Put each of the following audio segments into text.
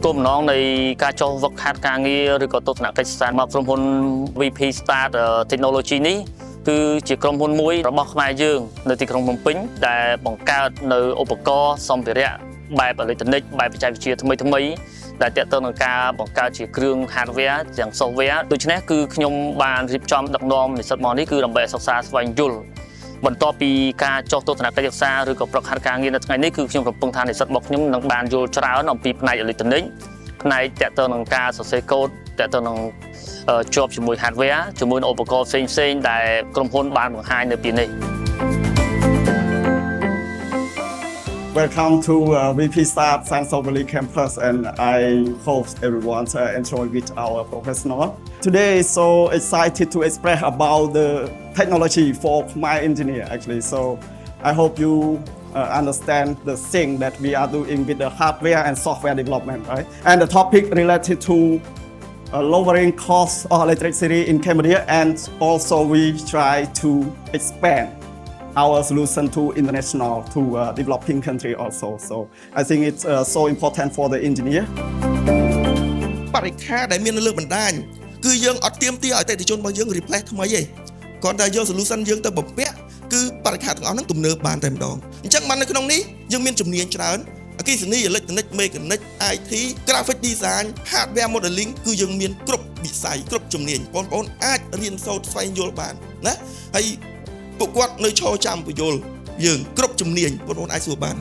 គោលបំណងនៃការចុះវឹកហាត់ការងារឬក៏ទស្សនកិច្ចសិក្សាមកក្រុមហ៊ុន VP.Start Technology នេះគឺជាក្រុមហ៊ុនមួយរបស់ខ្មែរយើងនៅទីក្រុងភ្នំពេញដែលបង្កើតនៅឧបករណ៍សម្ភារៈបែបអេឡិចត្រូនិកបែបបច្ចេកវិទ្យាថ្មីដែលទាក់ទងនឹងការបង្កើតជាគ្រឿង hardware ទាំង software ដូច្នេះគឺខ្ញុំបានរៀបចំដឹកនាំនិស្សិតមកនេះគឺដើម្បីសិក្សាស្វែងយល់បន្ទាប់ពីការចុះទស្សនកិច្ចសិក្សាឬក៏ប្រឹកហាត់ការងារនៅថ្ងៃនេះគឺខ្ញុំរំពឹងថានិស្សិតរបស់ខ្ញុំនឹងបានយល់ច្រើនអំពីផ្នែកអេឡិចត្រូនិកផ្នែកទាក់ទងនឹងការសរសេរកូដទាក់ទងនឹងជាប់ជាមួយ hardware ជាមួយនឹងឧបករណ៍ផ្សេងៗដែលក្រុមហ៊ុនបានបង្ហាញនៅពេលនេះ Welcome to VP.Start Sen Sok Valley Campus, and I hope everyone enjoy with our professional. Today, so excited to express about the technology for my engineer actually. So I hope you understand the thing that we are doing with the hardware and software development, right? And the topic related to lowering cost of electricity in Cambodia, and also we try to expand our solution to international, to developing country also. So I think it's so important for the engineer. បរិខាដែលមាននៅលើបណ្ដាញគឺយើងអត់ទាមទារឲ្យអតិថិជនរបស់យើង replace ថ្មីទេគ្រាន់តែយក solution យើងទៅបំពាក់គឺបរិខាទាំងអស់ហ្នឹងទំនើបបានតែម្ដងអញ្ចឹងបាននៅក្នុងនេះយើងមានជំនាញច្រើនអគ្គិសនី electronic mechanic IT graphic design hardware modeling គឺយើងមានគ្រប់វិស័យគ្រប់ជំនាញបងប្អូនអាចរៀនសូត្រស្វែងយល់បានណាហើយពួកគាត់នៅឈរចាំពយល់យើងគ្រប់ជំនាញបងប្អូនអាចសួរបាន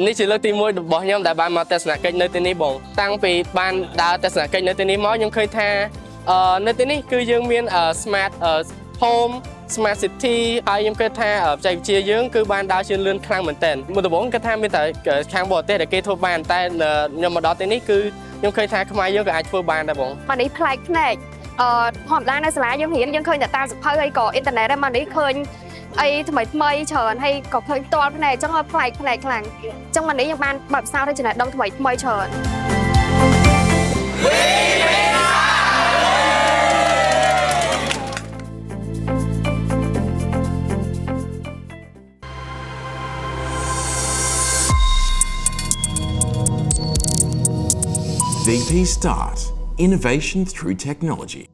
នេះជាលើកទី1របស់ខ្ញុំដែលបានមកទស្សនកិច្ចនៅទីនេះបងតាំងពីបានដើរទស្សនកិច្ចនៅទីនេះមកខ្ញុំឃើញថានៅទីនេះគឺយើងមាន smart home smart city ហើយខ្ញុំគិតថាបច្ចេកវិទ្យាយើងគឺបានដើរជឿនលឿនខ្លាំងមែនទែនមុនដំបូងគិតថាមានតែខាងបរទេសដែលគេធ្វើបានតែខ្ញុំមកដល់ទីនេះគឺខ្ញុំឃើញថាខ្មែរយើងក៏អាចធ្វើបានដែរបងមកនេះប្លែកភ្នែកធម្មតានៅសាលាយើងរៀនយើងឃើញតែតាមសភៅហើយក៏អ៊ីនធឺណិតដែរមកនេះឃើញអីថ្មីច្រើនហើយក៏ឃើញផ្ទាល់ភ្នែកអញ្ចឹងប្លែកខ្លាំងអញ្ចឹងមកនេះយើងបានបទពិសោធន៍ចំណេះដឹងថ្មីច្រើន VP.Start Innovation through Technology.